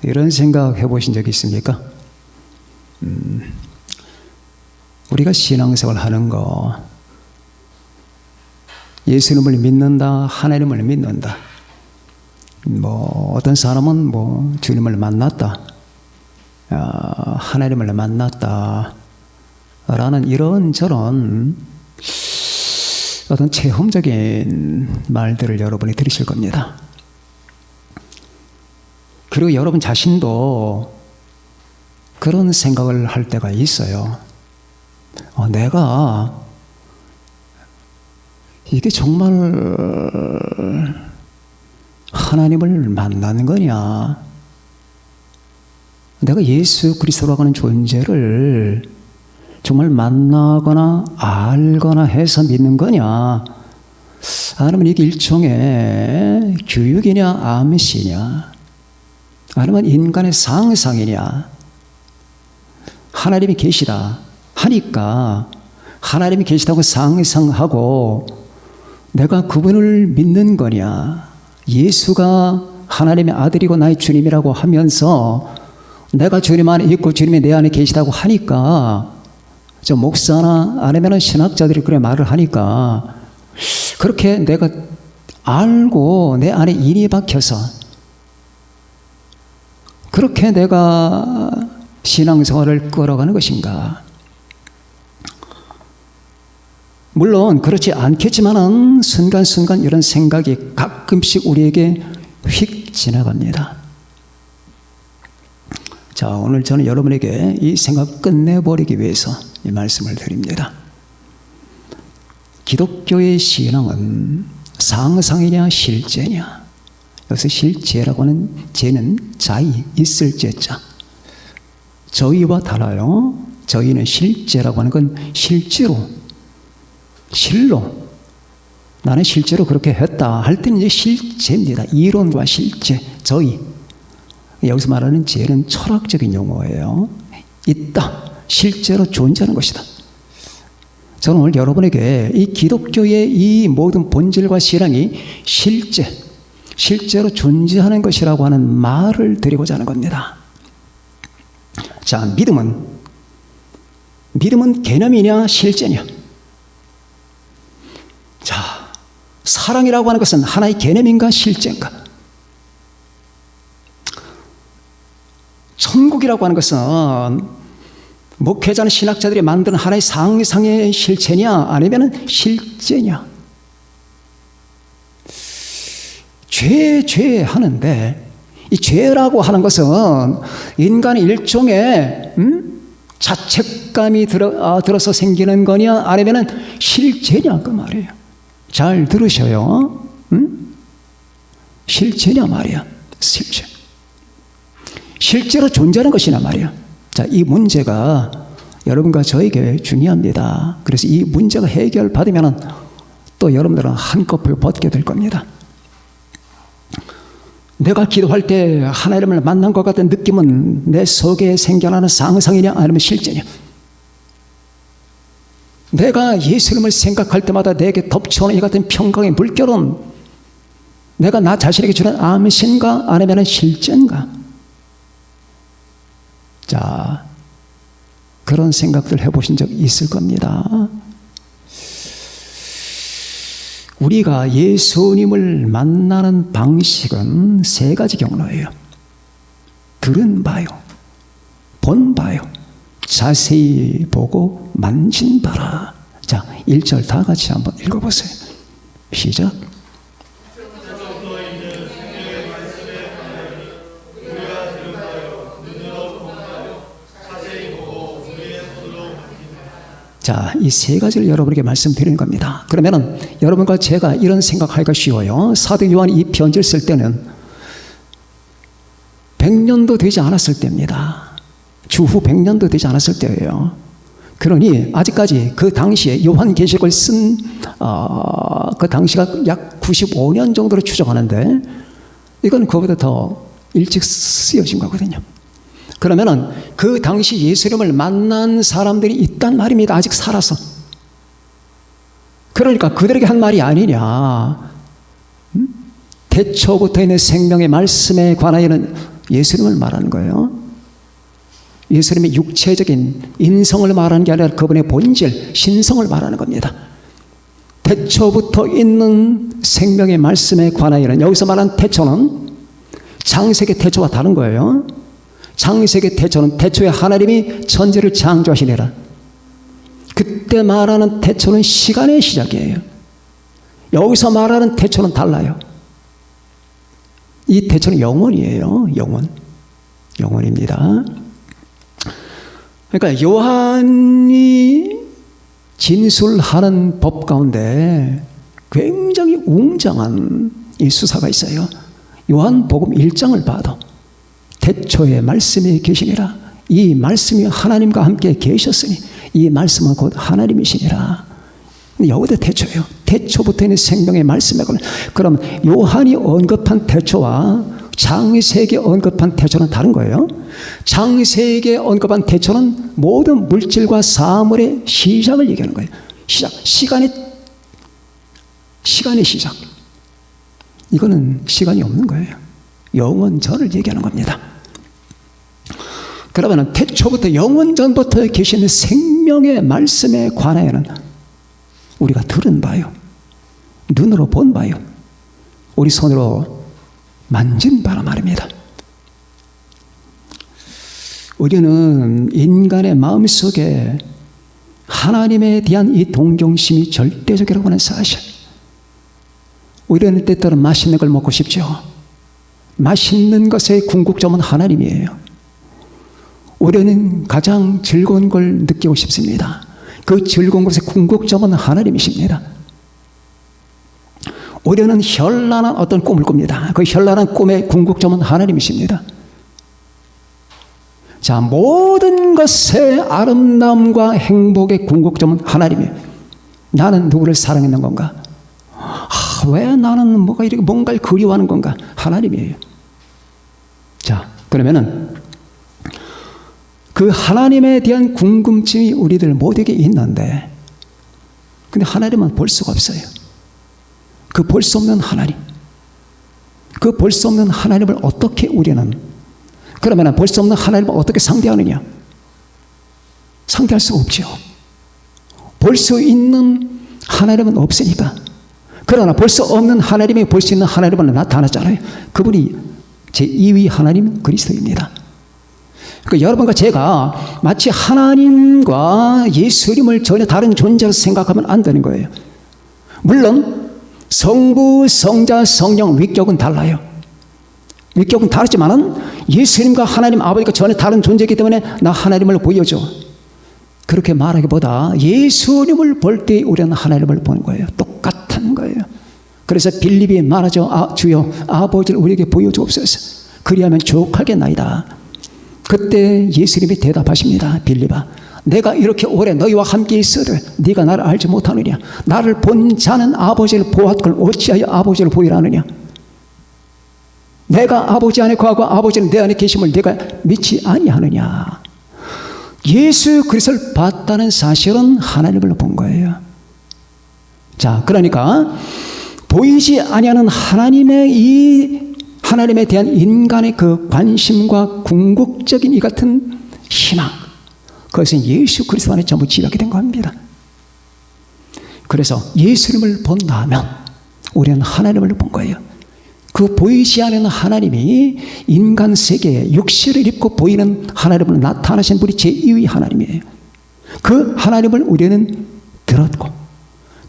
이런 생각 해보신 적 있습니까? 우리가 신앙생활 하는 거, 예수님을 믿는다, 하나님을 믿는다. 어떤 사람은 주님을 만났다, 하나님을 만났다 라는 이런저런 어떤 체험적인 말들을 여러분이 들으실 겁니다. 그리고 여러분 자신도 그런 생각을 할 때가 있어요. 내가 이게 정말 하나님을 만나는 거냐? 내가 예수 그리스도라고 하는 존재를 정말 만나거나 알거나 해서 믿는 거냐? 아니면 이게 일종의 교육이냐 암시냐? 아니면 인간의 상상이냐? 하나님이 계시다 하니까 하나님이 계시다고 상상하고 내가 그분을 믿는 거냐? 예수가 하나님의 아들이고 나의 주님이라고 하면서 내가 주님 안에 있고 주님이 내 안에 계시다고 하니까 저 목사나 아니면 신학자들이 그래 말을 하니까 그렇게 내가 알고 내 안에 인이 박혀서 그렇게 내가 신앙생활을 끌어가는 것인가? 물론 그렇지 않겠지만은 순간순간 이런 생각이 가끔씩 우리에게 휙 지나갑니다. 자, 오늘 저는 여러분에게 이 생각 끝내버리기 위해서 이 말씀을 드립니다. 기독교의 신앙은 상상이냐 실제냐? 여기서 실제라고 하는 제는 자의, 있을 제자. 저희와 달라요. 저희는 실제라고 하는 건 실제로, 실로, 나는 실제로 그렇게 했다 할 때는 이제 실제입니다. 이론과 실제, 저희. 여기서 말하는 죄는 철학적인 용어예요. 있다, 실제로 존재하는 것이다. 저는 오늘 여러분에게 이 기독교의 이 모든 본질과 신앙이 실제로 존재하는 것이라고 하는 말을 드리고자 하는 겁니다. 자, 믿음은 개념이냐 실제냐? 자, 사랑이라고 하는 것은 하나의 개념인가 실제인가? 천국이라고 하는 것은 목회자나 신학자들이 만드는 하나의 상상의 실체냐 아니면 실제냐? 죄 하는데 이 죄라고 하는 것은 인간의 일종의 자책감이 들어서 생기는 거냐 아니면 실제냐 그 말이에요. 잘 들으셔요. 실제냐 말이야. 실제로 존재하는 것이냐 말이야. 자, 이 문제가 여러분과 저에게 중요합니다. 그래서 이 문제가 해결받으면 또 여러분들은 한꺼풀 벗게 될 겁니다. 내가 기도할 때 하나님을 만난 것 같은 느낌은 내 속에 생겨나는 상상이냐 아니면 실제냐? 내가 예수님을 생각할 때마다 내게 덮쳐오는 이 같은 평강의 물결은 내가 나 자신에게 주는 암신가 아니면 실제인가? 자, 그런 생각들 해보신 적 있을 겁니다. 우리가 예수님을 만나는 방식은 세 가지 경로예요. 들은 바요, 본 바요, 자세히 보고 만진 바라. 자, 1절 다 같이 한번 읽어보세요. 시작. 자, 이 세 가지를 여러분에게 말씀드리는 겁니다. 그러면은 여러분과 제가 이런 생각하기가 쉬워요. 사도 요한이 이 편지를 쓸 때는 100년도 되지 않았을 때입니다. 주후 100년도 되지 않았을 때예요. 그러니 아직까지 그 당시에 요한계시록을 쓴 그 당시가 약 95년 정도로 추정하는데 이건 그보다 더 일찍 쓰여진 거거든요. 그러면은 그 당시 예수님을 만난 사람들이 있단 말입니다. 아직 살아서. 그러니까 그들에게 한 말이 아니냐. 태초부터 있는 생명의 말씀에 관하여는 예수님을 말하는 거예요. 예수님의 육체적인 인성을 말하는 게 아니라 그분의 본질, 신성을 말하는 겁니다. 태초부터 있는 생명의 말씀에 관하여는, 여기서 말하는 태초는 창세기 태초와 다른 거예요. 창세기 태초는 태초에 하나님이 천지를 창조하시니라. 그때 말하는 태초는 시간의 시작이에요. 여기서 말하는 태초는 달라요. 이 태초는 영원이에요. 영원입니다. 그러니까 요한이 진술하는 법 가운데 굉장히 웅장한 이 수사가 있어요. 요한복음 1장을 봐도 태초에 말씀이 계시니라. 이 말씀이 하나님과 함께 계셨으니 이 말씀은 곧 하나님이시니라. 여기도 태초예요. 태초부터 있는 생명의 말씀에 관한. 그럼 요한이 언급한 태초와 창세기에 언급한 태초는 다른 거예요. 창세기에 언급한 태초는 모든 물질과 사물의 시작을 얘기하는 거예요. 시간의 시작. 이거는 시간이 없는 거예요. 영원전을 얘기하는 겁니다. 그러면 태초부터 영원전부터 계시는 생명의 말씀에 관하여는 우리가 들은 바요, 눈으로 본 바요, 우리 손으로 만진 바라 말입니다. 우리는 인간의 마음속에 하나님에 대한 이 동경심이 절대적이라고 하는 사실. 우리는 때때로 맛있는 걸 먹고 싶죠. 맛있는 것의 궁극점은 하나님이에요. 우리는 가장 즐거운 걸 느끼고 싶습니다. 그 즐거운 것의 궁극점은 하나님이십니다. 우리는 현란한 어떤 꿈을 꿉니다. 그 현란한 꿈의 궁극점은 하나님이십니다. 자, 모든 것의 아름다움과 행복의 궁극점은 하나님이에요. 나는 누구를 사랑했는 건가? 왜 나는 뭔가를 그리워하는 건가? 하나님이에요. 자, 그러면은 그 하나님에 대한 궁금증이 우리들 모두에게 있는데, 근데 하나님은 볼 수가 없어요. 그 볼 수 없는 하나님, 그 볼 수 없는 하나님을 어떻게 우리는, 그러면 볼 수 없는 하나님을 어떻게 상대하느냐? 상대할 수 없죠. 볼 수 있는 하나님은 없으니까. 그러나 볼 수 없는 하나님이 볼 수 있는 하나님은 나타났잖아요. 그분이 제2위 하나님 그리스도입니다. 그러니까 여러분과 제가 마치 하나님과 예수님을 전혀 다른 존재로 생각하면 안 되는 거예요. 물론 성부, 성자, 성령 위격은 달라요. 위격은 다르지만은 예수님과 하나님 아버지가 전혀 다른 존재이기 때문에 나 하나님을 보여줘, 그렇게 말하기보다 예수님을 볼 때 우리는 하나님을 보는 거예요. 똑같은 거예요. 그래서 빌립이 말하죠. 주여 아버지를 우리에게 보여주옵소서. 그리하면 족하겠나이다. 그때 예수님이 대답하십니다. 빌립아, 내가 이렇게 오래 너희와 함께 있어도 네가 나를 알지 못하느냐? 나를 본 자는 아버지를 보았걸 어찌하여 아버지를 보이라 하느냐? 내가 아버지 안에 거하고 아버지는 내 안에 계심을 네가 믿지 아니하느냐? 예수 그리스도를 봤다는 사실은 하나님을 본 거예요. 자, 그러니까 보이지 아니하는 하나님에 대한 인간의 그 관심과 궁극적인 이 같은 희망, 그것은 예수 그리스도 안에 전부 집약이 된 겁니다. 그래서 예수님을 본다면 우리는 하나님을 본 거예요. 그 보이지 않는 하나님이 인간 세계에 육체를 입고 보이는 하나님을 나타나신 분이 제2위 하나님이에요. 그 하나님을 우리는 들었고,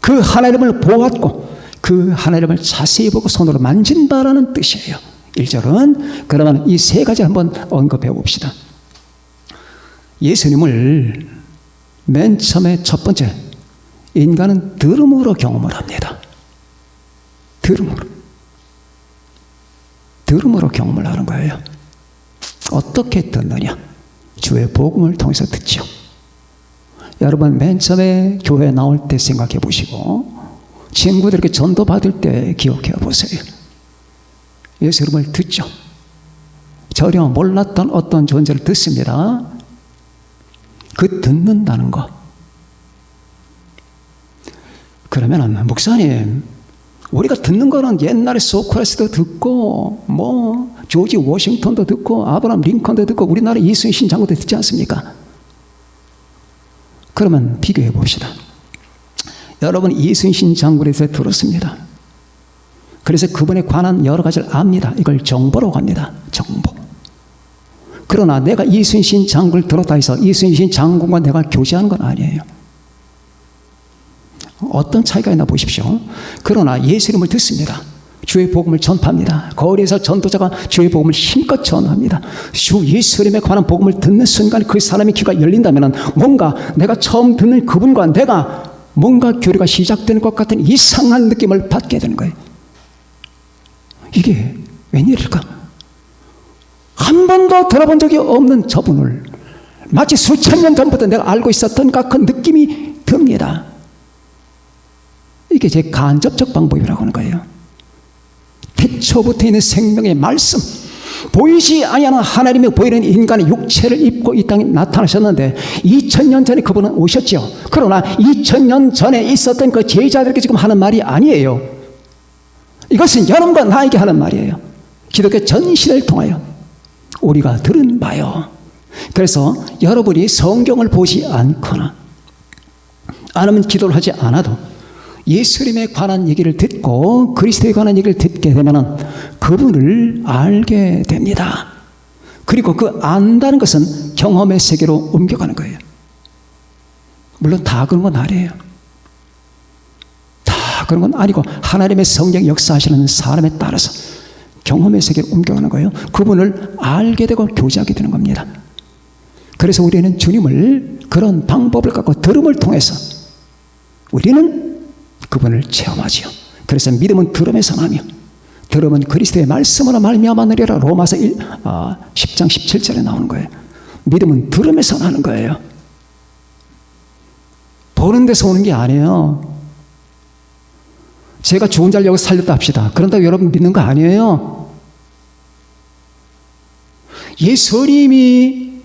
그 하나님을 보았고, 그 하나님을 자세히 보고 손으로 만진 바라는 뜻이에요. 1절은 그러면 이 세 가지 한번 언급해 봅시다. 예수님을 맨 처음에 첫 번째, 인간은 들음으로 경험을 합니다. 들음으로 경험을 하는 거예요. 어떻게 듣느냐? 주의 복음을 통해서 듣죠. 여러분 맨 처음에 교회 나올 때 생각해 보시고 친구들에게 전도 받을 때 기억해 보세요. 예수 이름을 듣죠. 전혀 몰랐던 어떤 존재를 듣습니다. 그 듣는다는 것. 그러면 목사님, 우리가 듣는 거는 옛날에 소크라테스도 듣고 조지 워싱턴도 듣고 아브라함 링컨도 듣고 우리나라 이순신 장군도 듣지 않습니까? 그러면 비교해 봅시다. 여러분 이순신 장군에 대해서 들었습니다. 그래서 그분에 관한 여러 가지를 압니다. 이걸 정보라고 합니다. 정보. 그러나 내가 이순신 장군을 들었다 해서 이순신 장군과 내가 교제하는 건 아니에요. 어떤 차이가 있나 보십시오. 그러나 예수 이름을 듣습니다. 주의 복음을 전파합니다. 거리에서 전도자가 주의 복음을 힘껏 전합니다. 주 예수 이름에 관한 복음을 듣는 순간 그 사람의 귀가 열린다면 뭔가 내가 처음 듣는 그분과 내가 뭔가 교류가 시작되는 것 같은 이상한 느낌을 받게 되는 거예요. 이게 웬일일까? 한 번도 들어본 적이 없는 저분을 마치 수천 년 전부터 내가 알고 있었던 같은 느낌이 듭니다. 이게 제 간접적 방법이라고 하는 거예요. 태초부터 있는 생명의 말씀, 보이지 아니하는 하나님이 보이는 인간의 육체를 입고 이 땅에 나타나셨는데 2000년 전에 그분은 오셨죠. 그러나 2000년 전에 있었던 그 제자들에게 지금 하는 말이 아니에요. 이것은 여러분과 나에게 하는 말이에요. 기독교 전시를 통하여 우리가 들은 바요. 그래서 여러분이 성경을 보지 않거나 아니면 기도를 하지 않아도 예수님에 관한 얘기를 듣고 그리스도에 관한 얘기를 듣게 되면 그분을 알게 됩니다. 그리고 그 안다는 것은 경험의 세계로 옮겨가는 거예요. 물론 다 그런 건 아니에요. 다 그런 건 아니고 하나님의 성령 역사하시는 사람에 따라서 경험의 세계로 옮겨가는 거예요. 그분을 알게 되고 교제하게 되는 겁니다. 그래서 우리는 주님을 그런 방법을 갖고 들음을 통해서 우리는 그분을 체험하지요. 그래서 믿음은 들음에서 나며 들음은 그리스도의 말씀으로 말미암았느니라. 로마서 10장 17절에 나오는 거예요. 믿음은 들음에서 나는 거예요. 보는 데서 오는 게 아니에요. 제가 죽은 자를 여기 살렸다 합시다. 그런다고 여러분 믿는 거 아니에요. 예수님이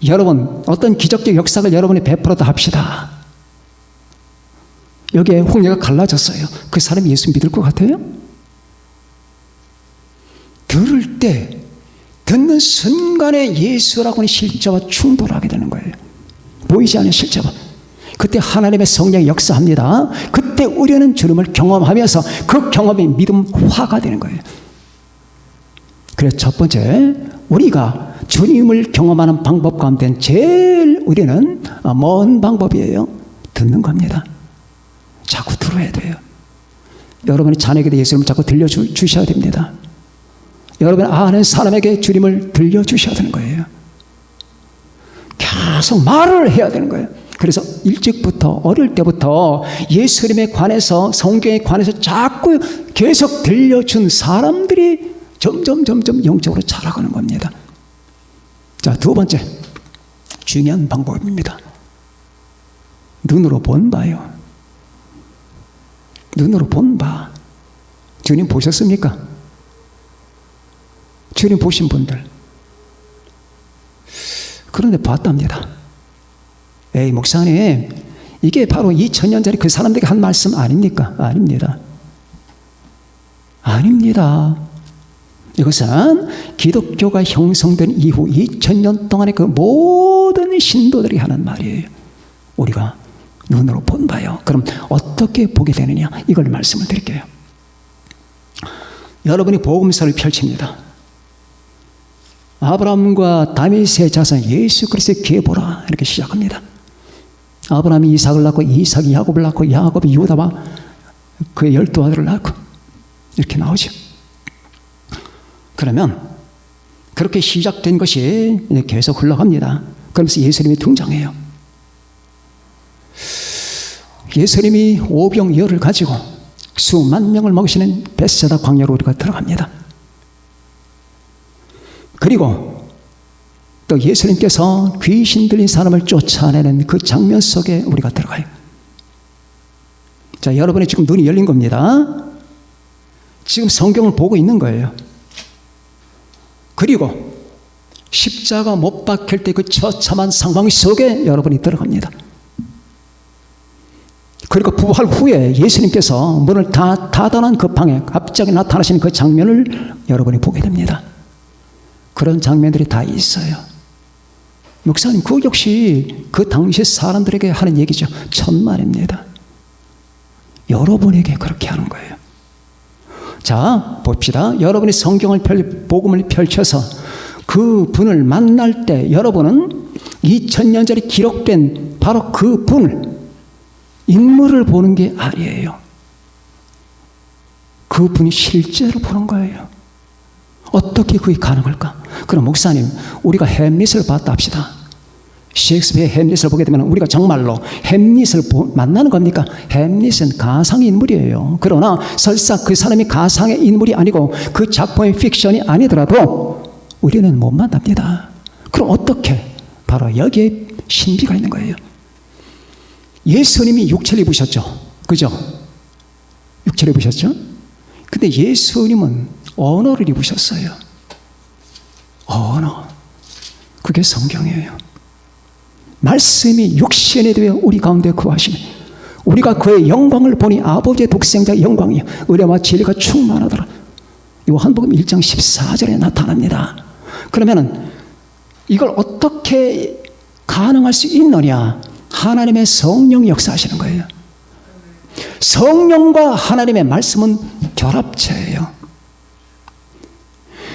여러분 어떤 기적적 역사를 여러분이 베풀었다 합시다. 여기에 홍해가 갈라졌어요. 그 사람이 예수 믿을 것 같아요? 들을 때 듣는 순간에 예수라고 하는 실제와 충돌하게 되는 거예요. 보이지 않는 실제와. 그때 하나님의 성령이 역사합니다. 그때 우리는 주님을 경험하면서 그 경험이 믿음화가 되는 거예요. 그래서 첫 번째 우리가 주님을 경험하는 방법 가운데 제일 우리는 먼 방법이에요. 듣는 겁니다. 자꾸 들어야 돼요. 여러분이 자녀에게 예수님을 자꾸 들려주셔야 됩니다. 여러분 아는 사람에게 주님을 들려주셔야 되는 거예요. 계속 말을 해야 되는 거예요. 그래서 일찍부터 어릴 때부터 예수님에 관해서 성경에 관해서 자꾸 계속 들려준 사람들이 점점 영적으로 자라가는 겁니다. 자, 두 번째 중요한 방법입니다. 눈으로 본 바요. 눈으로 본 바. 주님 보셨습니까? 주님 보신 분들. 그런데 봤답니다. 에이 목사님, 이게 바로 2000년 전에 그 사람들에게 한 말씀 아닙니까? 아닙니다. 아닙니다. 이것은 기독교가 형성된 이후 2000년 동안의 그 모든 신도들이 하는 말이에요. 우리가 눈으로 본 바요. 그럼 어떻게 보게 되느냐? 이걸 말씀을 드릴게요. 여러분이 복음서를 펼칩니다. 아브라함과 다윗의 자손 예수 그리스도의 계보라 이렇게 시작합니다. 아브라함이 이삭을 낳고 이삭이 야곱을 낳고 야곱이 유다와 그의 12아들을 낳고 이렇게 나오죠. 그러면 그렇게 시작된 것이 계속 흘러갑니다. 그러면서 예수님이 등장해요. 예수님이 오병이어를 가지고 수만 명을 먹이시는 벳세다 광야로 우리가 들어갑니다. 그리고 또 예수님께서 귀신 들린 사람을 쫓아내는 그 장면 속에 우리가 들어가요. 자, 여러분의 지금 눈이 열린 겁니다. 지금 성경을 보고 있는 거예요. 그리고 십자가 못 박힐 때 그 처참한 상황 속에 여러분이 들어갑니다. 그리고 부활 후에 예수님께서 문을 닫아놓은 그 방에 갑자기 나타나시는 그 장면을 여러분이 보게 됩니다. 그런 장면들이 다 있어요. 목사님, 그 역시 그 당시 사람들에게 하는 얘기죠. 천만입니다. 여러분에게 그렇게 하는 거예요. 자, 봅시다. 여러분이 복음을 펼쳐서 그 분을 만날 때 여러분은 2000년 전에 기록된 바로 그 분을, 인물을 보는 게 아니에요. 그 분이 실제로 보는 거예요. 어떻게 그게 가능할까? 그럼 목사님, 우리가 햄릿을 봤다 합시다. 셰익스피어의 햄릿을 보게 되면 우리가 정말로 햄릿을 만나는 겁니까? 햄릿은 가상의 인물이에요. 그러나 설사 그 사람이 가상의 인물이 아니고 그 작품의 픽션이 아니더라도 우리는 못 만납니다. 그럼 어떻게? 바로 여기에 신비가 있는 거예요. 예수님이 육체를 입으셨죠. 그죠? 육체를 입으셨죠? 근데 예수님은 언어를 입으셨어요. 언어. 그게 성경이에요. 말씀이 육신이 되어 우리 가운데 거하시며 우리가 그의 영광을 보니 아버지의 독생자의 영광이요 의뢰와 진리가 충만하더라. 요한복음 1장 14절에 나타납니다. 그러면은 이걸 어떻게 가능할 수 있느냐? 하나님의 성령 역사하시는 거예요. 성령과 하나님의 말씀은 결합체예요.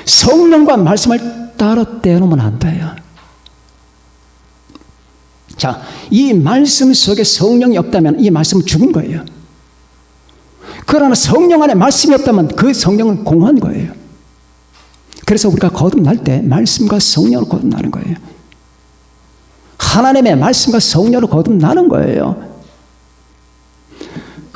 성령과 말씀을 따로 떼놓으면 안 돼요. 자, 이 말씀 속에 성령이 없다면 이 말씀은 죽은 거예요. 그러나 성령 안에 말씀이 없다면 그 성령은 공한 거예요. 그래서 우리가 거듭날 때 말씀과 성령으로 거듭나는 거예요. 하나님의 말씀과 성령으로 거듭나는 거예요.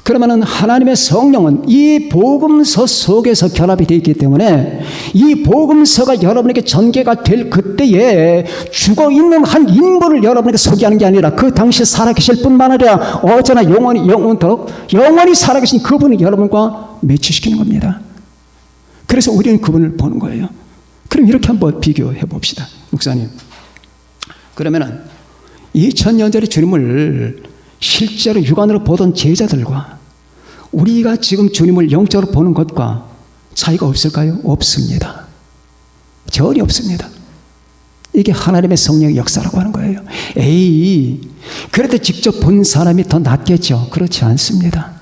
그러면은 하나님의 성령은 이 복음서 속에서 결합이 되어 있기 때문에 이 복음서가 여러분에게 전개가 될 그때에 죽어있는 한 인물을 여러분에게 소개하는 게 아니라 그 당시 살아계실 뿐만 아니라 어제나 영원토록 영원히 살아계신 그분을 여러분과 매치시키는 겁니다. 그래서 우리는 그분을 보는 거예요. 그럼 이렇게 한번 비교해 봅시다. 목사님, 그러면은 2000년 전에 주님을 실제로 육안으로 보던 제자들과 우리가 지금 주님을 영적으로 보는 것과 차이가 없을까요? 없습니다. 전혀 없습니다. 이게 하나님의 성령의 역사라고 하는 거예요. 그래도 직접 본 사람이 더 낫겠죠? 그렇지 않습니다.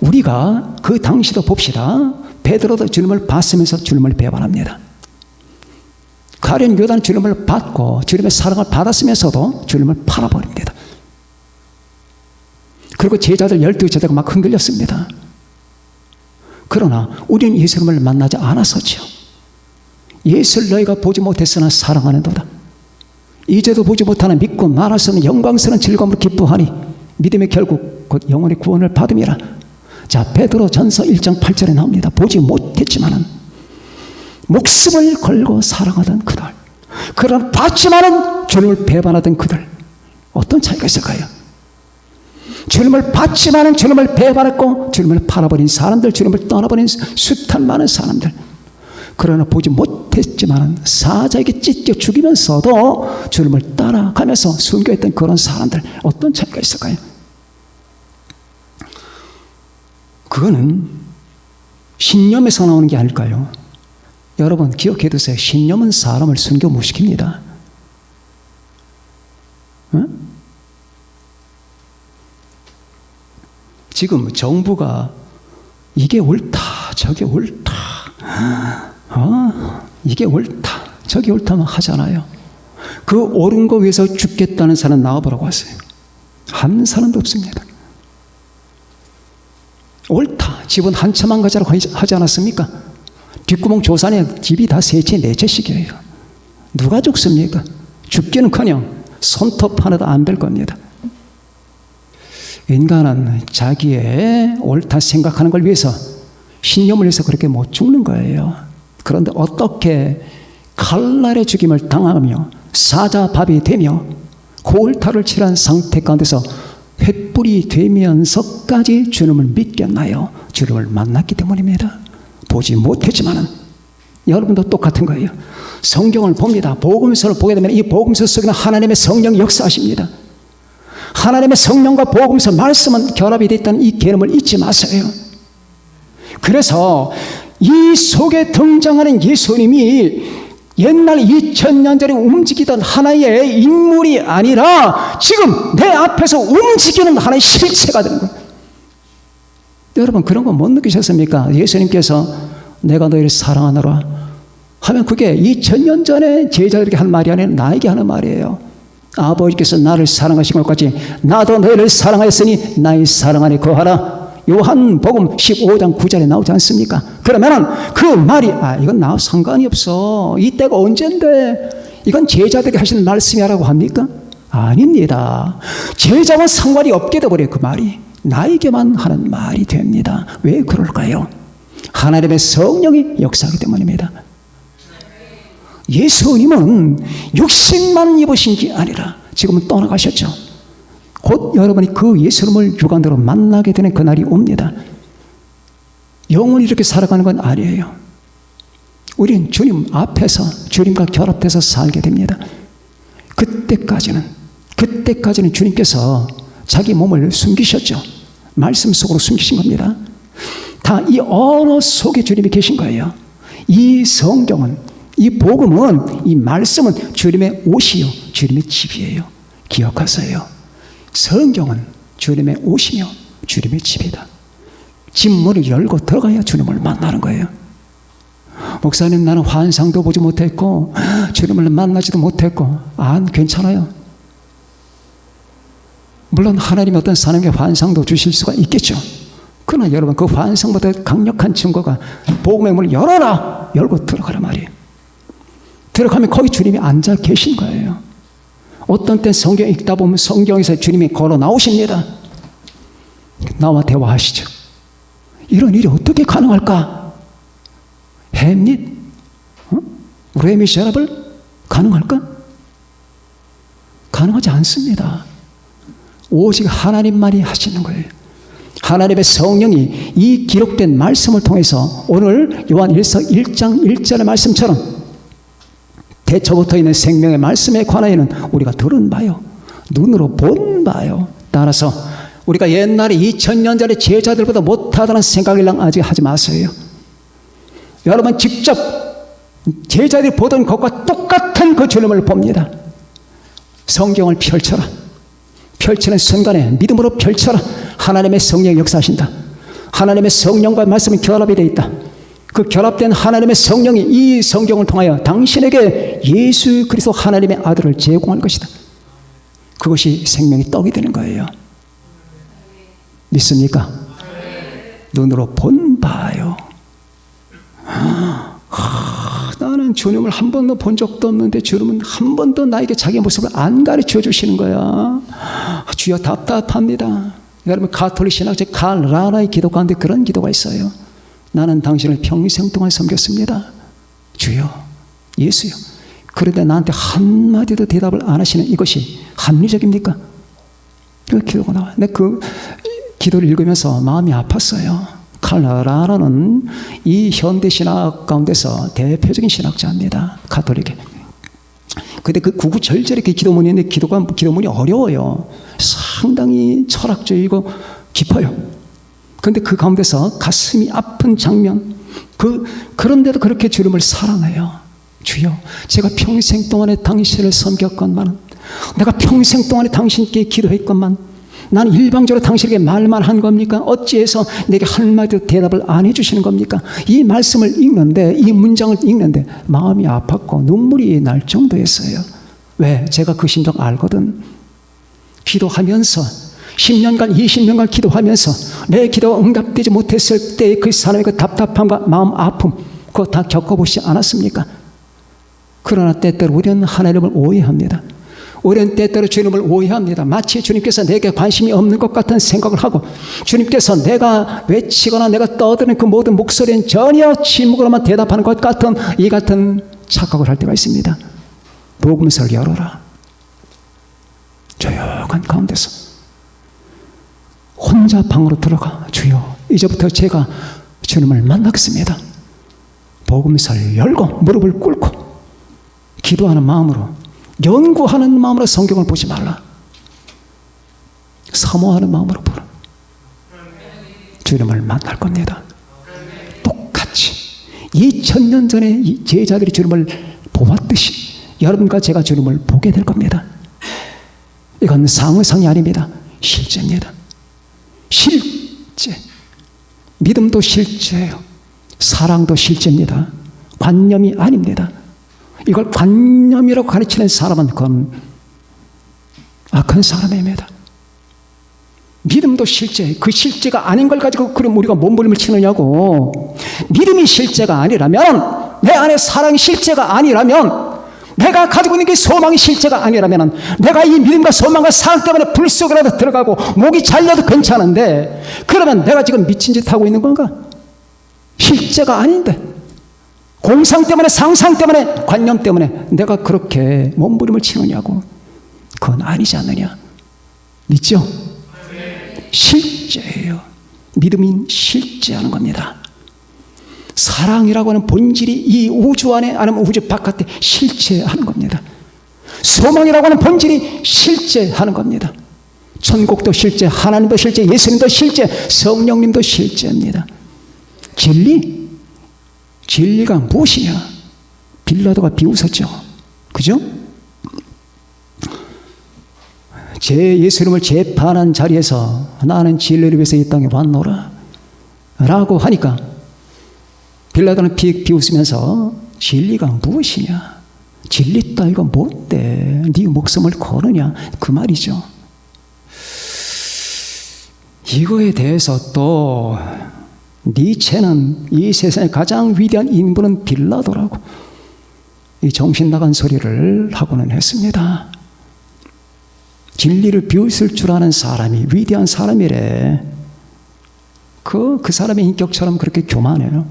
우리가 그 당시도 봅시다. 베드로도 주님을 봤으면서 주님을 배반합니다. 가룟 유다는 주님을 받고 주님의 사랑을 받았으면서도 주님을 팔아버립니다. 그리고 제자들 12제자가 막 흔들렸습니다. 그러나 우리는 예수님을 만나지 않았었죠. 예수를 너희가 보지 못했으나 사랑하는도다. 이제도 보지 못하나 믿고 말할 수 없는 영광스러운 즐거움을 기뻐하니 믿음의 결국 곧 영혼의 구원을 받음이라. 자, 베드로 전서 1장 8절에 나옵니다. 보지 못했지만은 목숨을 걸고 사랑하던 그들, 그러나 봤지만은 주님을 배반하던 그들, 어떤 차이가 있을까요? 주님을 봤지만은 주님을 배반했고 주님을 팔아버린 사람들, 주님을 떠나버린 숱한 많은 사람들, 그러나 보지 못했지만은 사자에게 찢겨 죽이면서도 주님을 따라가면서 순교했던 그런 사람들, 어떤 차이가 있을까요? 그거는 신념에서 나오는 게 아닐까요? 여러분 기억해 두세요. 신념은 사람을 순교 못 시킵니다. 응? 지금 정부가 이게 옳다, 저게 옳다, 이게 옳다, 저게 옳다만 하잖아요. 그 옳은 거 위해서 죽겠다는 사람 나와보라고 하세요. 한 사람도 없습니다. 옳다, 집은 한 채만 가자라고 하지 않았습니까? 뒷구멍 조산에 집이 다 세 채, 네 채씩이에요. 누가 죽습니까? 죽기는커녕 손톱 하나도 안 될 겁니다. 인간은 자기의 옳다 생각하는 걸 위해서, 신념을 위해서 그렇게 못 죽는 거예요. 그런데 어떻게 칼날의 죽임을 당하며 사자밥이 되며 고울타를 칠한 상태 가운데서 횃불이 되면서까지 주님을 믿겠나요? 주님을 만났기 때문입니다. 보지 못했지만은 여러분도 똑같은 거예요. 성경을 봅니다. 복음서를 보게 되면 이 복음서 속에는 하나님의 성령이 역사하십니다. 하나님의 성령과 복음서 말씀은 결합이 됐다는 이 개념을 잊지 마세요. 그래서 이 속에 등장하는 예수님이 옛날 2000년 전에 움직이던 하나의 인물이 아니라 지금 내 앞에서 움직이는 하나의 실체가 되는 거예요. 여러분 그런 거 못 느끼셨습니까? 예수님께서 내가 너희를 사랑하노라 하면 그게 2000년 전에 제자들에게 한 말이 아니라 나에게 하는 말이에요. 아버지께서 나를 사랑하신 것 같이 나도 너희를 사랑하였으니 나의 사랑 안에 거하라. 요한복음 15장 9절에 나오지 않습니까? 그러면은 그 말이 이건 나와 상관이 없어. 이때가 언젠데 이건 제자들에게 하시는 말씀이라고 합니까? 아닙니다. 제자와 상관이 없게 돼버려요. 그 말이 나에게만 하는 말이 됩니다. 왜 그럴까요? 하나님의 성령이 역사하기 때문입니다. 예수님은 육신만 입으신 게 아니라 지금은 떠나가셨죠. 곧 여러분이 그 예수님을 육안으로 만나게 되는 그날이 옵니다. 영원히 이렇게 살아가는 건 아니에요. 우린 주님 앞에서 주님과 결합돼서 살게 됩니다. 그때까지는 주님께서 자기 몸을 숨기셨죠. 말씀 속으로 숨기신 겁니다. 다 이 언어 속에 주님이 계신 거예요. 이 성경은, 이 복음은, 이 말씀은 주님의 옷이요 주님의 집이에요. 기억하세요. 성경은 주님의 옷이며 주님의 집이다. 집 문을 열고 들어가야 주님을 만나는 거예요. 목사님 나는 환상도 보지 못했고 주님을 만나지도 못했고 괜찮아요. 물론 하나님이 어떤 사람에게 환상도 주실 수가 있겠죠. 그러나 여러분 그 환상보다 강력한 증거가 복음의 문을 열어라. 열고 들어가라 말이에요. 들어가면 거기 주님이 앉아 계신 거예요. 어떤 때 성경 읽다 보면 성경에서 주님이 걸어 나오십니다. 나와 대화하시죠. 이런 일이 어떻게 가능할까? 햄릿? 레미제라블? 가능할까? 가능하지 않습니다. 오직 하나님만이 하시는 거예요. 하나님의 성령이 이 기록된 말씀을 통해서 오늘 요한일서 1장 1절의 말씀처럼 대초부터 있는 생명의 말씀에 관하여는 우리가 들은 바요, 눈으로 본 바요. 따라서 우리가 옛날에 2000년 전에 제자들보다 못하다는 생각을 아직 하지 마세요. 여러분 직접 제자들이 보던 것과 똑같은 그 주님을 봅니다. 성경을 펼쳐라. 펼치는 순간에 믿음으로 펼쳐라. 하나님의 성령이 역사하신다. 하나님의 성령과 말씀이 결합이 되어 있다. 그 결합된 하나님의 성령이 이 성경을 통하여 당신에게 예수 그리스도 하나님의 아들을 제공할 것이다. 그것이 생명의 떡이 되는 거예요. 믿습니까? 눈으로 본 바요. 나는 주님을 한 번도 본 적도 없는데 주님은 한 번도 나에게 자기 모습을 안 가르쳐 주시는 거야. 주여 답답합니다. 여러분 가톨릭 신학자 칼 라라의 기도 가운데 그런 기도가 있어요. 나는 당신을 평생 동안 섬겼습니다. 주여, 예수여. 그런데 나한테 한마디도 대답을 안 하시는 이것이 합리적입니까? 그 기도가 나와요. 근데 그 기도를 읽으면서 마음이 아팠어요. 칼 라라는 이 현대 신학 가운데서 대표적인 신학자입니다. 가톨릭에. 근데 그 구구절절히 그 기도문인데 기도문이 어려워요. 상당히 철학적이고 깊어요. 그런데 그 가운데서 가슴이 아픈 장면, 그런데도 그렇게 주님을 사랑해요. 주여, 제가 평생 동안에 당신을 섬겼건만, 내가 평생 동안에 당신께 기도했건만, 나는 일방적으로 당신에게 말만 한 겁니까? 어찌해서 내게 한마디도 대답을 안 해주시는 겁니까? 이 말씀을 읽는데, 이 문장을 읽는데 마음이 아팠고 눈물이 날 정도였어요. 왜? 제가 그 심정 알거든. 기도하면서 10년간 20년간 기도하면서 내 기도가 응답되지 못했을 때 그 사람의 그 답답함과 마음 아픔 그거 다 겪어보시지 않았습니까? 그러나 때때로 우리는 하나님을 오해합니다. 우리는 때때로 주님을 오해합니다. 마치 주님께서 내게 관심이 없는 것 같은 생각을 하고 주님께서 내가 외치거나 내가 떠드는 그 모든 목소리는 전혀 침묵으로만 대답하는 것 같은 이 같은 착각을 할 때가 있습니다. 복음서를 열어라. 조용한 가운데서 혼자 방으로 들어가. 주여, 이제부터 제가 주님을 만나겠습니다. 복음서를 열고 무릎을 꿇고 기도하는 마음으로, 연구하는 마음으로 성경을 보지 말라. 사모하는 마음으로 보라. 주님을 만날 겁니다. 똑같이 2000년 전에 이 제자들이 주님을 보았듯이 여러분과 제가 주님을 보게 될 겁니다. 이건 상상이 아닙니다. 실제입니다. 실제. 믿음도 실제예요. 사랑도 실제입니다. 관념이 아닙니다. 이걸 관념이라고 가르치는 사람은 그건 악한 사람입니다. 믿음도 실제, 그 실제가 아닌 걸 가지고 그럼 우리가 몸부림을 치느냐고. 믿음이 실제가 아니라면, 내 안에 사랑이 실제가 아니라면, 내가 가지고 있는 게 소망이 실제가 아니라면, 내가 이 믿음과 소망과 사랑 때문에 불 속이라도 들어가고 목이 잘려도 괜찮은데, 그러면 내가 지금 미친 짓 하고 있는 건가? 실제가 아닌데, 공상 때문에, 상상 때문에, 관념 때문에 내가 그렇게 몸부림을 치느냐고. 그건 아니지 않느냐. 믿죠? 실제예요. 믿음인 실제하는 겁니다. 사랑이라고 하는 본질이 이 우주 안에 아니면 우주 바깥에 실제하는 겁니다. 소망이라고 하는 본질이 실제하는 겁니다. 천국도 실제, 하나님도 실제, 예수님도 실제, 성령님도 실제입니다. 진리가 무엇이냐? 빌라도가 비웃었죠. 그죠? 예수님을 재판한 자리에서 나는 진리를 위해서 이 땅에 왔노라 라고 하니까 빌라도는 비웃으면서 진리가 무엇이냐? 진리 따위가 뭔데 네 목숨을 거느냐? 그 말이죠. 이거에 대해서 또 니체는 이 세상의 가장 위대한 인물은 빌라도라고 이 정신 나간 소리를 하고는 했습니다. 진리를 비웃을 줄 아는 사람이 위대한 사람이래. 그 사람의 인격처럼 그렇게 교만해요.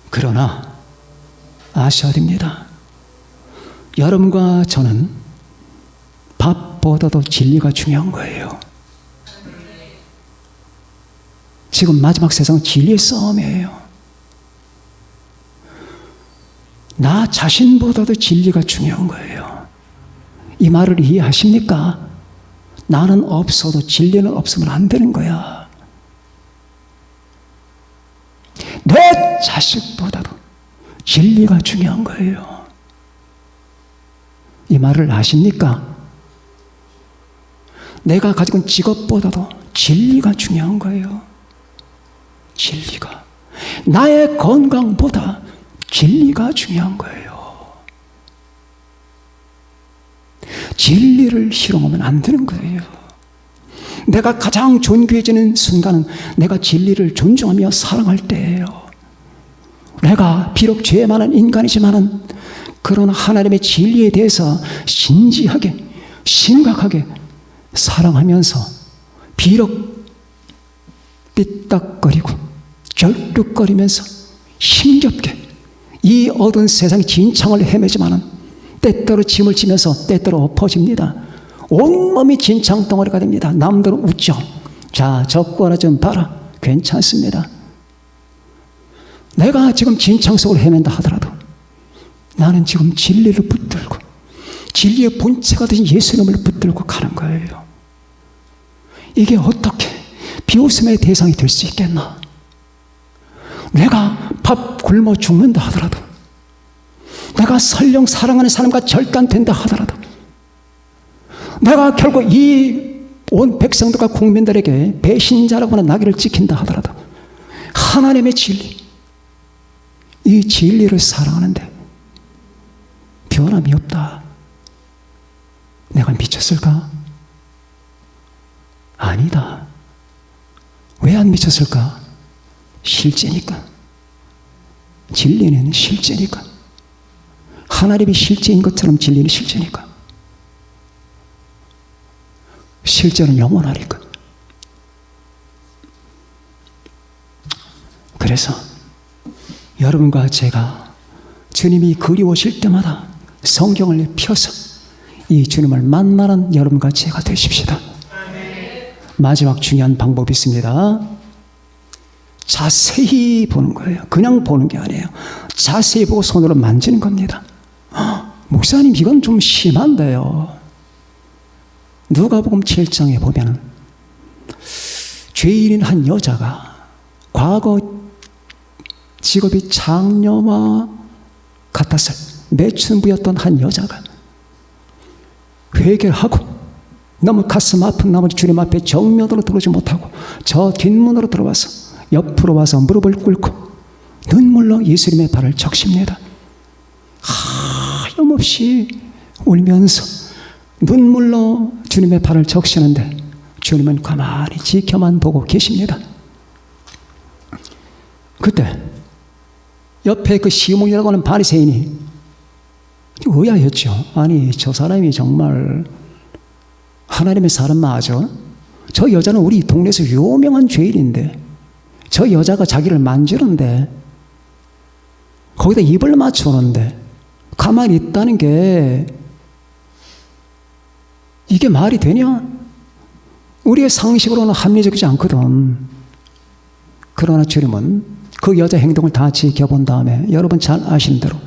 그러나 아셔야 됩니다. 여러분과 저는 밥보다도 진리가 중요한 거예요. 지금 마지막 세상은 진리의 싸움이에요. 나 자신보다도 진리가 중요한 거예요. 이 말을 이해하십니까? 나는 없어도 진리는 없으면 안 되는 거야. 내 자식보다도 진리가 중요한 거예요. 이 말을 아십니까? 내가 가지고 있는 직업보다도 진리가 중요한 거예요. 진리가. 나의 건강보다 진리가 중요한 거예요. 진리를 실험하면 안 되는 거예요. 내가 가장 존귀해지는 순간은 내가 진리를 존중하며 사랑할 때예요. 내가 비록 죄 많은 인간이지만은 그런 하나님의 진리에 대해서 진지하게, 심각하게 사랑하면서 비록 삐딱거리고 절뚝거리면서 힘겹게 이 어두운 세상의 진창을 헤매지만은 때때로 짐을 지면서 때때로 엎어집니다. 온몸이 진창 덩어리가 됩니다. 남들은 웃죠. 자, 저 꼴 좀 봐라. 괜찮습니다. 내가 지금 진창 속을 헤맨다 하더라도 나는 지금 진리를 붙들고 진리의 본체가 되신 예수님을 붙들고 가는 거예요. 이게 어떻게 비웃음의 대상이 될 수 있겠나? 내가 밥 굶어 죽는다 하더라도 내가 설령 사랑하는 사람과 절단된다 하더라도 내가 결국 이 온 백성들과 국민들에게 배신자라고 하는 낙인을 찍힌다 하더라도 하나님의 진리, 이 진리를 사랑하는데 변함이 없다. 내가 미쳤을까? 아니다. 왜 안 미쳤을까? 실제니까. 진리는 실제니까. 하나님이 실제인 것처럼 진리는 실제니까. 실제는 영원하니까. 그래서 여러분과 제가 주님이 그리워질 때마다 성경을 펴서 이 주님을 만나는 여러분과 제가 되십시다. 마지막 중요한 방법이 있습니다. 자세히 보는 거예요. 그냥 보는 게 아니에요. 자세히 보고 손으로 만지는 겁니다. 목사님, 이건 좀 심한데요. 누가복음 7장에 보면 죄인인 한 여자가 과거 직업이 장녀와 같았을 매춘부였던 한 여자가 회개를 하고 너무 가슴 아픈 나머지 주님 앞에 정면으로 들어오지 못하고 저 뒷문으로 들어와서 옆으로 와서 무릎을 꿇고 눈물로 예수님의 발을 적십니다. 하염없이 울면서 눈물로 주님의 발을 적시는데 주님은 가만히 지켜만 보고 계십니다. 그때 옆에 그 시몬이라고 하는 바리새인이 의아했죠. 아니, 저 사람이 정말 하나님의 사람 맞아? 저 여자는 우리 동네에서 유명한 죄인인데 저 여자가 자기를 만지는데 거기다 입을 맞추는데 가만히 있다는 게 이게 말이 되냐? 우리의 상식으로는 합리적이지 않거든. 그러나 주님은 그 여자 행동을 다 지켜본 다음에 여러분 잘 아시는 대로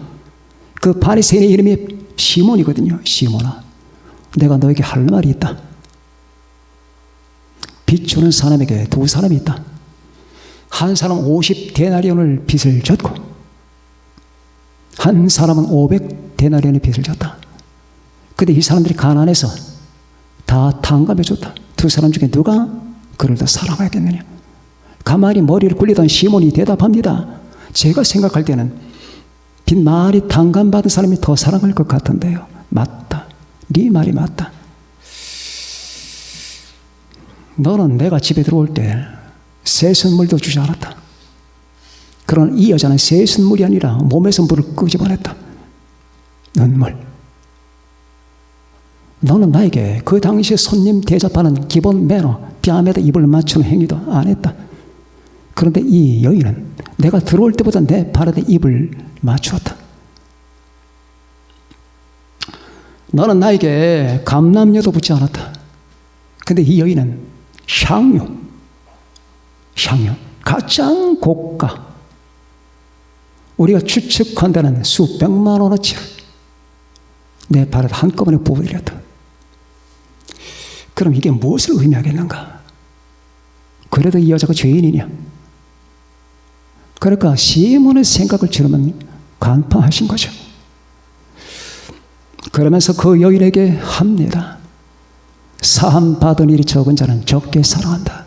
그 바리새인의 이름이 시몬이거든요. 시몬아, 내가 너에게 할 말이 있다. 빚 주는 사람에게 두 사람이 있다. 한 사람은 50데나리온을 빚을 졌고 한 사람은 500데나리온의 빚을 졌다. 근데 이 사람들이 가난해서 다 탕감해 줬다. 두 사람 중에 누가 그를 더 사랑하겠느냐? 가만히 머리를 굴리던 시몬이 대답합니다. 제가 생각할 때는 빚 많이 탕감받은 사람이 더 사랑할 것 같은데요. 맞다. 네 말이 맞다. 너는 내가 집에 들어올 때 새순물도 주지 않았다. 그러나 이 여자는 새순물이 아니라 몸에서 물을 끄집어냈다. 눈물. 너는 나에게 그 당시에 손님 대접하는 기본 매너, 뺨에다 입을 맞추는 행위도 안 했다. 그런데 이 여인은 내가 들어올 때보다 내 발에다 입을 맞추었다. 너는 나에게 감람료도 붙지 않았다. 그런데 이 여인은 향유, 가장 고가, 우리가 추측한다는 수백만 원어치를 내 발에다 한꺼번에 부어드렸다. 그럼 이게 무엇을 의미하겠는가? 그래도 이 여자가 죄인이냐? 그러니까 시몬의 생각을 주님은 간파하신 거죠. 그러면서 그 여인에게 합니다. 사함 받은 일이 적은 자는 적게 사랑한다.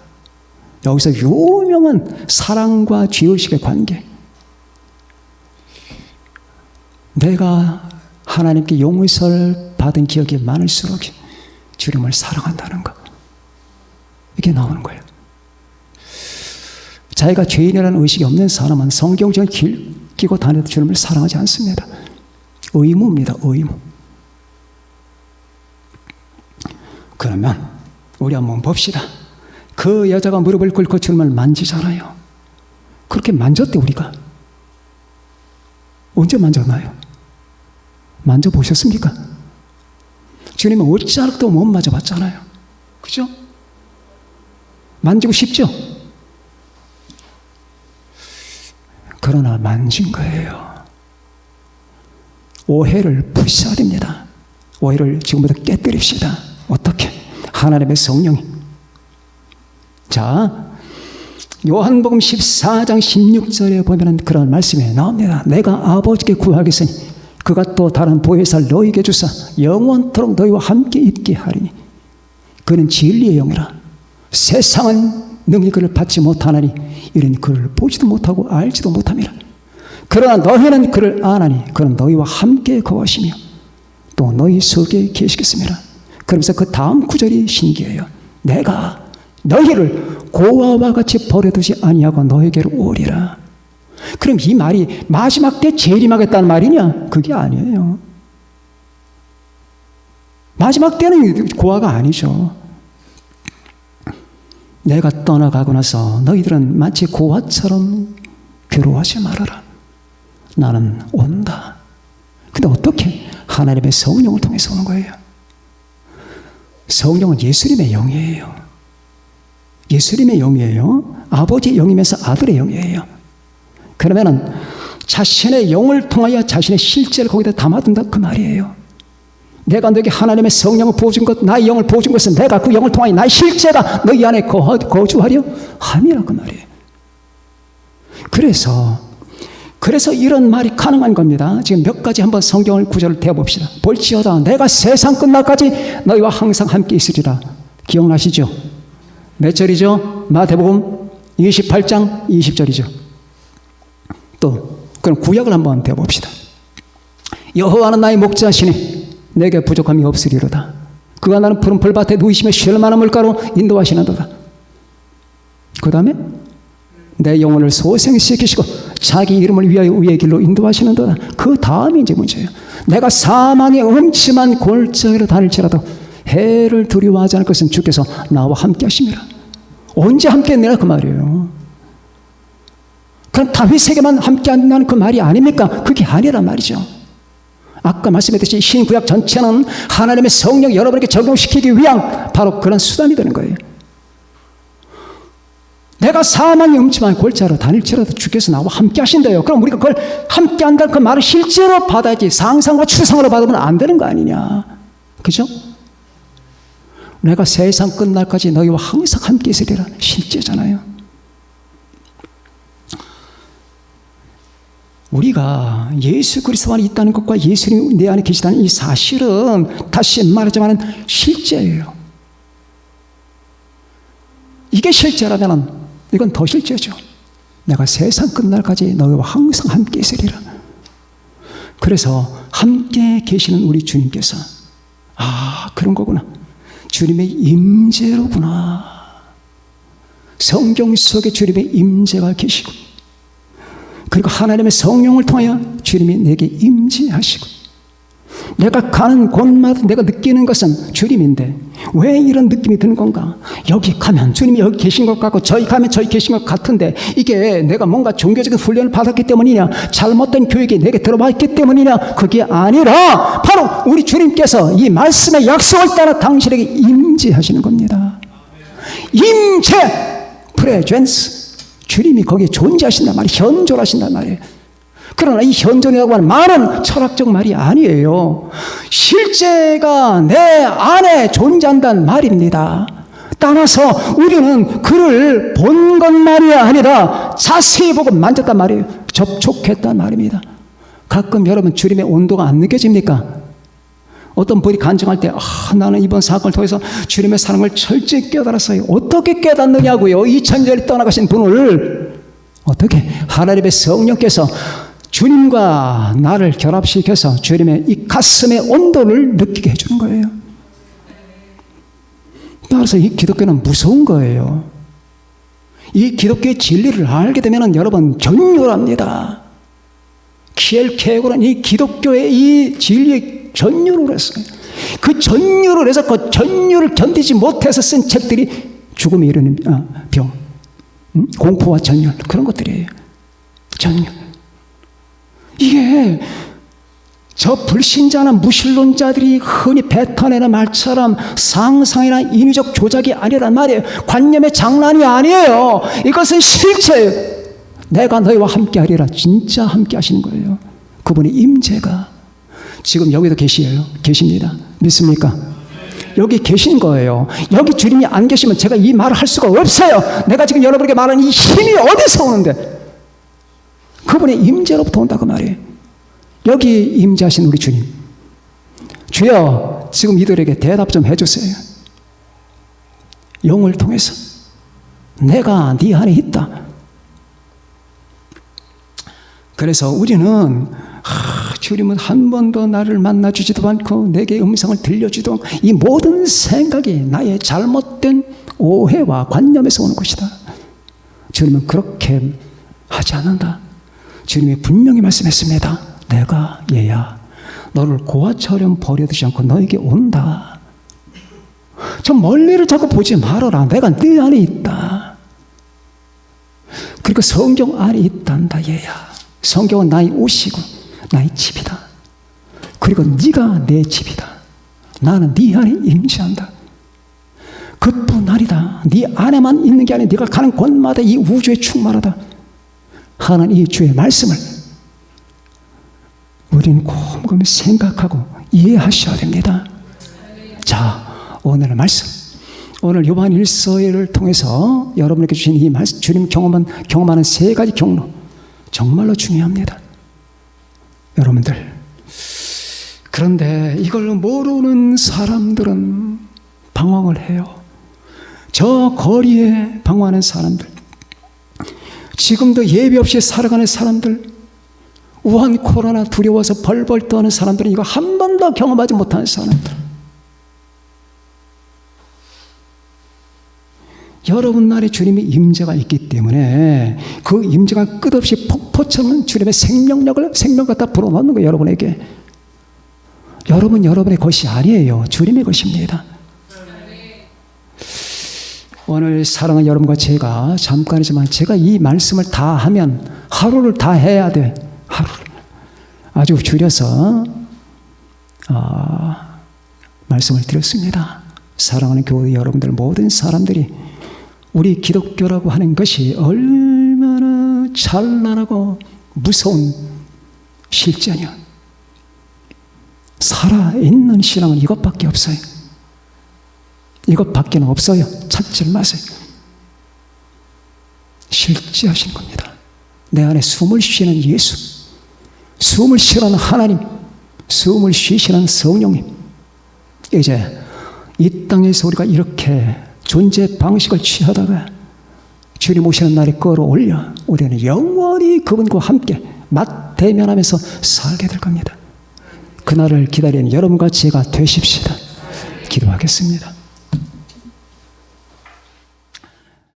여기서 유명한 사랑과 죄의식의 관계. 내가 하나님께 용서를 받은 기억이 많을수록 주님을 사랑한다는 것. 이게 나오는 거예요. 자기가 죄인이라는 의식이 없는 사람은 성경적인 길 끼고 다녀도 주님을 사랑하지 않습니다. 의무입니다. 의무. 그러면 우리 한번 봅시다. 그 여자가 무릎을 꿇고 주님을 만지잖아요. 그렇게 만졌대 우리가. 언제 만졌나요? 만져보셨습니까? 주님은 어찌하고도 못 만져봤잖아요. 그죠? 만지고 싶죠? 그러나 만진 거예요. 오해를 부셔야 됩니다. 오해를 지금부터 깨뜨립시다. 어떻게? 하나님의 성령이. 자, 요한복음 14장 16절에 보면 그런 말씀이 나옵니다. 내가 아버지께 구하겠으니 그가 또 다른 보혜사를 너희에게 주사 영원토록 너희와 함께 있게 하리니 그는 진리의 영이라. 세상은 능히 그를 받지 못하나니 이는 그를 보지도 못하고 알지도 못함이라. 그러나 너희는 그를 아나니 그는 너희와 함께 거하시며 또 너희 속에 계시겠습니다. 그러면서 그 다음 구절이 신기해요. 내가 너희를 고아와 같이 버려두지 아니하고 너희에게로 오리라. 그럼 이 말이 마지막 때 재림하겠다는 말이냐? 그게 아니에요. 마지막 때는 고아가 아니죠. 내가 떠나가고 나서 너희들은 마치 고아처럼 괴로워하지 말아라. 나는 온다. 근데 어떻게? 하나님의 성령을 통해서 오는 거예요. 성령은 예수님의 영이에요. 예수님의 영이에요. 아버지의 영이면서 아들의 영이에요. 그러면은 자신의 영을 통하여 자신의 실제를 거기다 담아둔다 그 말이에요. 내가 너에게 하나님의 성령을 부어준 것, 나의 영을 부어준 것은 내가 그 영을 통하여 나의 실제가 너희 안에 거주하려 함이라 그 말이에요. 그래서 이런 말이 가능한 겁니다. 지금 몇 가지 한번 성경을 구절을 대봅시다. 볼지어다 내가 세상 끝날까지 너희와 항상 함께 있으리라. 기억나시죠? 몇 절이죠? 마태복음 28장 20절이죠. 또 그럼 구약을 한번 대봅시다. 여호와는 나의 목자시니 내게 부족함이 없으리로다. 그가 나는 푸른 풀밭에 누이시며 쉴 만한 물가로 인도하시는도다. 그 다음에 내 영혼을 소생시키시고 자기 이름을 위하여 의의 길로 인도하시는도다. 그 다음이 이제 문제예요. 내가 사망의 음침한 골짜기로 다닐지라도 해를 두려워하지 않을 것은 주께서 나와 함께 하심이라. 언제 함께 했느냐 그 말이에요. 그럼 다윗에게만 함께 한다는 그 말이 아닙니까? 그게 아니란 말이죠. 아까 말씀했듯이 신구약 전체는 하나님의 성령 여러분에게 적용시키기 위한 바로 그런 수단이 되는 거예요. 내가 사망의 음침한 골짜기로 다닐지라도 주께서 나와 함께 하신대요. 그럼 우리가 그걸 함께 한다는 그 말을 실제로 받아야지 상상과 추상으로 받으면 안 되는 거 아니냐. 그죠? 내가 세상 끝날까지 너희와 항상 함께 있으리라. 실제잖아요. 우리가 예수 그리스도 안에 있다는 것과 예수님이 내 안에 계시다는 이 사실은 다시 말하자면 실제예요. 이게 실제라면 이건 더 실제죠. 내가 세상 끝날까지 너희와 항상 함께 있으리라. 그래서 함께 계시는 우리 주님께서 그런 거구나. 주님의 임재로구나. 성경 속에 주님의 임재가 계시고 그리고 하나님의 성령을 통하여 주님이 내게 임재하시고 내가 가는 곳마다 내가 느끼는 것은 주님인데 왜 이런 느낌이 드는 건가? 여기 가면 주님이 여기 계신 것 같고 저기 가면 저기 계신 것 같은데 이게 내가 뭔가 종교적인 훈련을 받았기 때문이냐 잘못된 교육이 내게 들어왔기 때문이냐 그게 아니라 바로 우리 주님께서 이 말씀의 약속을 따라 당신에게 임재하시는 겁니다. 임재 프레젠스 주님이 거기에 존재하신단 말이에요. 현존하신단 말이에요. 그러나 이 현존이라고 하는 말은 철학적 말이 아니에요. 실제가 내 안에 존재한다는 말입니다. 따라서 우리는 그를 본 것만이 아니라 자세히 보고 만졌단 말이에요. 접촉했단 말입니다. 가끔 여러분 주님의 온도가 안 느껴집니까? 어떤 분이 간증할 때 나는 이번 사건을 통해서 주님의 사랑을 철저히 깨달았어요. 어떻게 깨닫느냐고요. 2000년이 떠나가신 분을 어떻게 하나님의 성령께서 주님과 나를 결합시켜서 주님의 이 가슴의 온도를 느끼게 해주는 거예요. 따라서 이 기독교는 무서운 거예요. 이 기독교의 진리를 알게 되면 여러분 전율합니다. 키엘케고는 이 기독교의 이 진리의 전율을 했어요. 그 전율을 해서 그 전율을 견디지 못해서 쓴 책들이 죽음에 이르는 병, 공포와 전율 그런 것들이에요. 전율. 이게 저 불신자나 무신론자들이 흔히 뱉어내는 말처럼 상상이나 인위적 조작이 아니란 말이에요. 관념의 장난이 아니에요. 이것은 실체예요. 내가 너희와 함께 하리라. 진짜 함께 하시는 거예요. 그분의 임재가 지금 여기도 계십니다. 믿습니까? 여기 계신 거예요. 여기 주님이 안 계시면 제가 이 말을 할 수가 없어요. 내가 지금 여러분에게 말하는 이 힘이 어디서 오는데? 그분의 임재로부터 온다고 말이에요. 여기 임재하신 우리 주님. 주여, 지금 이들에게 대답 좀 해주세요. 영을 통해서 내가 네 안에 있다. 그래서 우리는 주님은 한 번도 나를 만나주지도 않고 내게 음성을 들려주지도 않고 이 모든 생각이 나의 잘못된 오해와 관념에서 오는 것이다. 주님은 그렇게 하지 않는다. 주님이 분명히 말씀했습니다. 내가 얘야 너를 고아처럼 버려두지 않고 너에게 온다. 저 멀리를 자꾸 보지 말아라. 내가 네 안에 있다. 그리고 성경 안에 있단다. 얘야 성경은 나의 옷이고 나의 집이다. 그리고 네가 내 집이다. 나는 네 안에 임재한다. 그뿐 아니다. 네 안에만 있는 게 아니라 네가 가는 곳마다 이 우주에 충만하다 하는 이 주의 말씀을 우리는 곰곰이 생각하고 이해하셔야 됩니다. 자, 오늘의 말씀. 오늘 요한 1서를 통해서 여러분에게 주신 이 말씀, 주님 경험하는 세 가지 경로, 정말로 중요합니다. 여러분들, 그런데 이걸 모르는 사람들은 방황을 해요. 저 거리에 방황하는 사람들, 지금도 예비 없이 살아가는 사람들, 우한 코로나 두려워서 벌벌 떠는 사람들은 이거 한 번도 경험하지 못한 사람들. 여러분 날에 주님의 임재가 있기 때문에 그 임재가 끝없이 폭포처럼 주님의 생명력을 갖다 불어넣는 거예요. 여러분에게. 여러분의 것이 아니에요. 주님의 것입니다. 오늘 사랑하는 여러분과 제가 잠깐이지만 제가 이 말씀을 다 하면 하루를 다 해야 돼. 하루를. 아주 줄여서 말씀을 드렸습니다. 사랑하는 교회 여러분들, 모든 사람들이 우리 기독교라고 하는 것이 얼마나 찬란하고 무서운 실제냐. 살아있는 신앙은 이것밖에 없어요. 이것밖에는 없어요. 찾지 마세요. 실제하신 겁니다. 내 안에 숨을 쉬는 예수, 숨을 쉬는 하나님, 숨을 쉬시는 성령님. 이제 이 땅에서 우리가 이렇게 존재 방식을 취하다가 주님 오시는 날에 끌어올려 우리는 영원히 그분과 함께 맞대면하면서 살게 될 겁니다. 그날을 기다리는 여러분과 제가 되십시다. 기도하겠습니다.